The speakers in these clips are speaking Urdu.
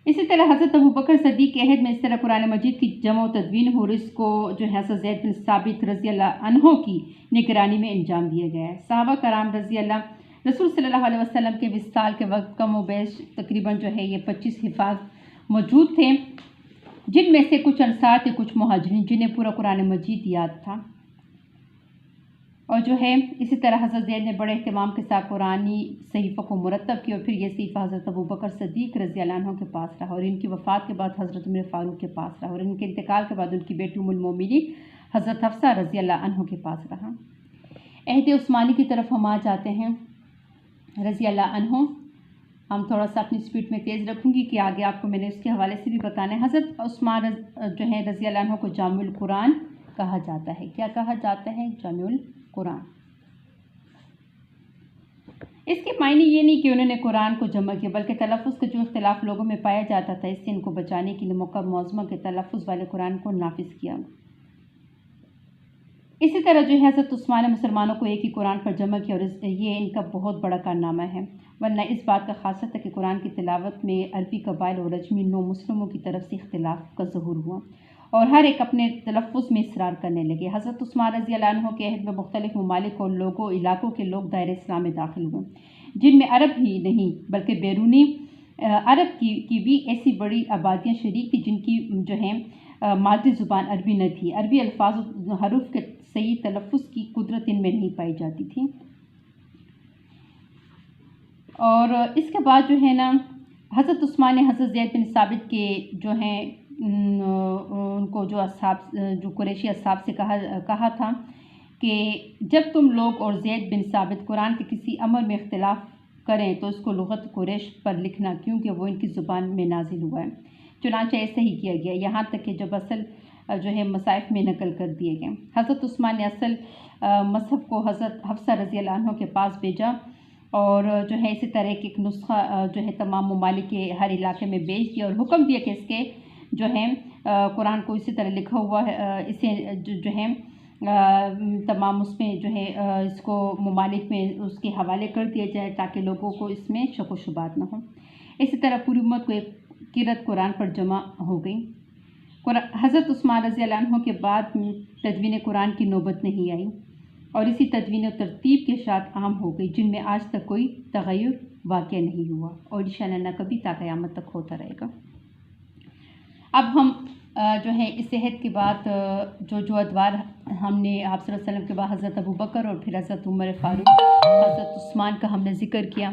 اسی طرح حضرت ابوبکر صدیق کے عہد میں اس طرح قرآن مجید کی جمع و تدوین اور اس کو جو ہے حضرت زید بن ثابت رضی اللہ عنہ کی نگرانی میں انجام دیا گیا ہے۔ صحابہ کرام رضی اللہ رسول صلی اللہ علیہ وسلم کے وصال کے وقت کم و بیش تقریباً جو ہے یہ 25 حفاظ موجود تھے، جن میں سے کچھ انصار تھے، کچھ مہاجرین، جنہیں پورا قرآن مجید یاد تھا۔ اور جو ہے اسی طرح حضرت زید نے بڑے اہتمام کے ساتھ قرآنی صحیفوں کو مرتب کیا اور پھر یہ صحیفہ حضرت ابوبکر صدیق رضی اللہ عنہ کے پاس رہا اور ان کی وفات کے بعد حضرت عمر فاروق کے پاس رہا اور ان کے انتقال کے بعد ان کی بیٹی ام المومنین حضرت حفصہ رضی اللہ عنہ کے پاس رہا۔ عہد عثمانی کی طرف ہم آ جاتے ہیں رضی اللہ عنہ۔ ہم تھوڑا سا اپنی سپیڈ میں تیز رکھوں گی کہ آگے آپ کو میں نے اس کے حوالے سے بھی بتانا ہے۔ حضرت عثمان جو ہے رضی اللہ عنہ کو جامع القرآن کہا جاتا ہے۔ کیا کہا جاتا ہے؟ جامع القرآن۔ اس کے معنی یہ نہیں کہ انہوں نے قرآن کو جمع کیا، بلکہ تلفظ کا جو اختلاف لوگوں میں پایا جاتا تھا، اس سے ان کو بچانے کے لیے موقع معظمہ کے تلفظ والے قرآن کو نافذ کیا۔ اسی طرح جو ہے حضرت عثمان نے مسلمانوں کو ایک ہی قرآن پر جمع کیا اور یہ ان کا بہت بڑا کارنامہ ہے، ورنہ اس بات کا خاصہ تھا کہ قرآن کی تلاوت میں عربی قبائل اور اجمی نو مسلموں کی طرف سے اختلاف کا ظہور ہوا اور ہر ایک اپنے تلفظ میں اصرار کرنے لگے۔ حضرت عثمان رضی اللہ عنہ کے عہد میں مختلف ممالک اور علاقوں کے لوگ دائرۂ اسلام میں داخل ہوئے، جن میں عرب ہی نہیں بلکہ بیرونی عرب کی بھی ایسی بڑی آبادیاں شریک تھیں جن کی جو ہے مادری زبان عربی نہ تھی۔ عربی الفاظ و حروف کے صحیح تلفظ کی قدرت ان میں نہیں پائی جاتی تھی۔ اور اس کے بعد جو ہے نا حضرت عثمان نے حضرت زید بن ثابت کے جو ہیں ان کو جو قریشی اصحاب سے کہا تھا کہ جب تم لوگ اور زید بن ثابت قرآن کے کسی امر میں اختلاف کریں تو اس کو لغت قریش پر لکھنا، کیونکہ وہ ان کی زبان میں نازل ہوا ہے۔ چنانچہ ایسا ہی کیا گیا، یہاں تک کہ جب اصل جو ہے مصائف میں نقل کر دیے گئے۔ حضرت عثمان نے اصل مصحف کو حضرت حفصہ رضی اللہ عنہ کے پاس بھیجا اور جو ہے اسی طرح ایک نسخہ جو ہے تمام ممالک کے ہر علاقے میں بھیج دیا اور حکم دیا کہ اس کے جو ہے قرآن کو اسی طرح لکھا ہوا ہے، اسے جو ہے تمام اس میں جو ہے اس کو ممالک میں اس کے حوالے کر دیا جائے تاکہ لوگوں کو اس میں شک و شبہات نہ ہوں۔ اسی طرح پوری امت کو ایک قرأت قرآن پر جمع ہو گئی۔ حضرت عثمان رضی اللہ عنہ کے بعد تدوین قرآن کی نوبت نہیں آئی اور اسی تدوین و ترتیب کے ساتھ عام ہو گئی، جن میں آج تک کوئی تغیر واقع نہیں ہوا اور انشاءاللہ نہ کبھی تا قیامت تک ہوتا رہے گا۔ اب ہم جو ہے اس عہد کے بعد جو ادوار ہم نے آپ صلی اللہ علیہ وسلم کے بعد حضرت ابوبکر اور پھر حضرت عمر فاروق، حضرت عثمان کا ہم نے ذکر کیا،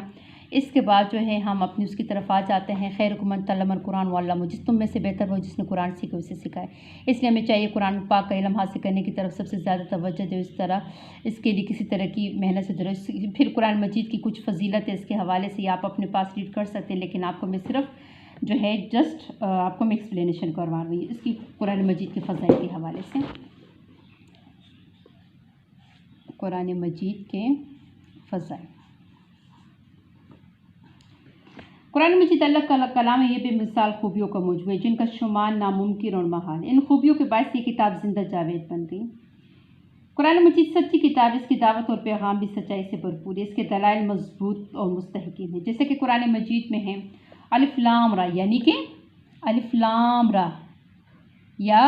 اس کے بعد جو ہے ہم اپنی اس کی طرف آ جاتے ہیں۔ خیرکم من تعلم القرآن وعلمہ، جس تم میں سے بہتر ہو جس نے قرآن سیکھا اسے سکھائے۔ اس لیے ہمیں چاہیے قرآن پاک کا علم حاصل کرنے کی طرف سب سے زیادہ توجہ دے، اس طرح اس کے لیے کسی طرح کی محنت سے درست۔ پھر قرآن مجید کی کچھ فضیلت ہے، اس کے حوالے سے آپ اپنے پاس ریڈ کر سکتے ہیں، لیکن آپ کو میں صرف جو ہے جسٹ آپ کو میں ایکسپلینیشن کروا رہی ہوں اس کی قرآن مجید کے فضائل کے حوالے سے۔ قرآن مجید کے فضائل۔ قرآن مجید اللہ کا کلام ہے، یہ بے مثال خوبیوں کا مجموعہ ہے جن کا شمار ناممکن اور محال ہے۔ ان خوبیوں کے باعث یہ کتاب زندہ جاوید بن گئی۔ قرآن مجید سچی کتاب، اس کی دعوت اور پیغام بھی سچائی سے بھرپور ہے، اس کے دلائل مضبوط اور مستحکم ہیں، جیسے کہ قرآن مجید میں ہے الف لام را، یعنی کہ الف لام را یا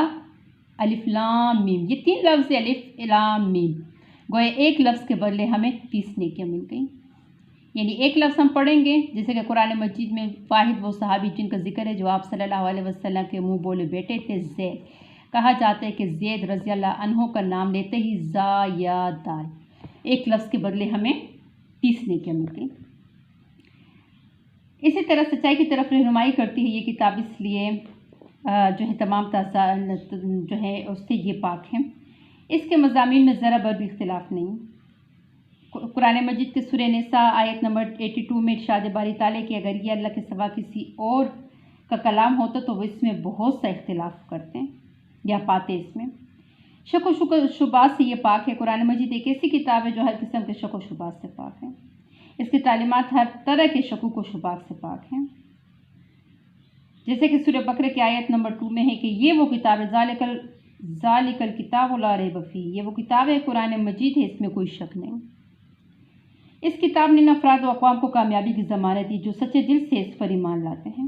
الف لام میم، یہ 3 لفظ الف لام میم، گویا ایک لفظ کے بدلے ہمیں 30 نیکیاں مل گئیں۔ یعنی ایک لفظ ہم پڑھیں گے، جیسے کہ قرآن مجید میں واحد وہ صحابی جن کا ذکر ہے جو آپ صلی اللہ علیہ وسلم کے منہ بولے بیٹے تھے، زید۔ کہا جاتا ہے کہ زید رضی اللہ عنہ کا نام لیتے ہی زا یا دال، ایک لفظ کے بدلے ہمیں 30 نیکیاں مل گئیں۔ اسی طرح سچائی کی طرف رہنمائی کرتی ہے یہ کتاب، اس لیے جو ہے تمام جو ہے اس سے یہ پاک ہے۔ اس کے مضامین میں ذرا بر بھی اختلاف نہیں۔ قرآن مجید کے سورہ نساء آیت نمبر 82 میں ارشاد باری تعالیٰ کہ اگر یہ اللہ کے سوا کسی اور کا کلام ہوتا تو وہ اس میں بہت سا اختلاف کرتے یا پاتے۔ اس میں شک و شبہات سے یہ پاک ہے۔ قرآن مجید ایک ایسی کتاب ہے جو ہر قسم کے شک و شبہات سے پاک ہے، اس کی تعلیمات ہر طرح کے شکوک و شبہات سے پاک ہیں، جیسے کہ سورہ بقرہ کی آیت نمبر 2 میں ہے کہ یہ وہ کتاب ہے ذالک الکتاب لا ریب فیہ، یہ وہ کتاب ہے قرآن مجید ہے، اس میں کوئی شک نہیں۔ اس کتاب نے افراد و اقوام کو کامیابی کی ضمانت دی جو سچے دل سے اس پر ایمان لاتے ہیں۔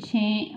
6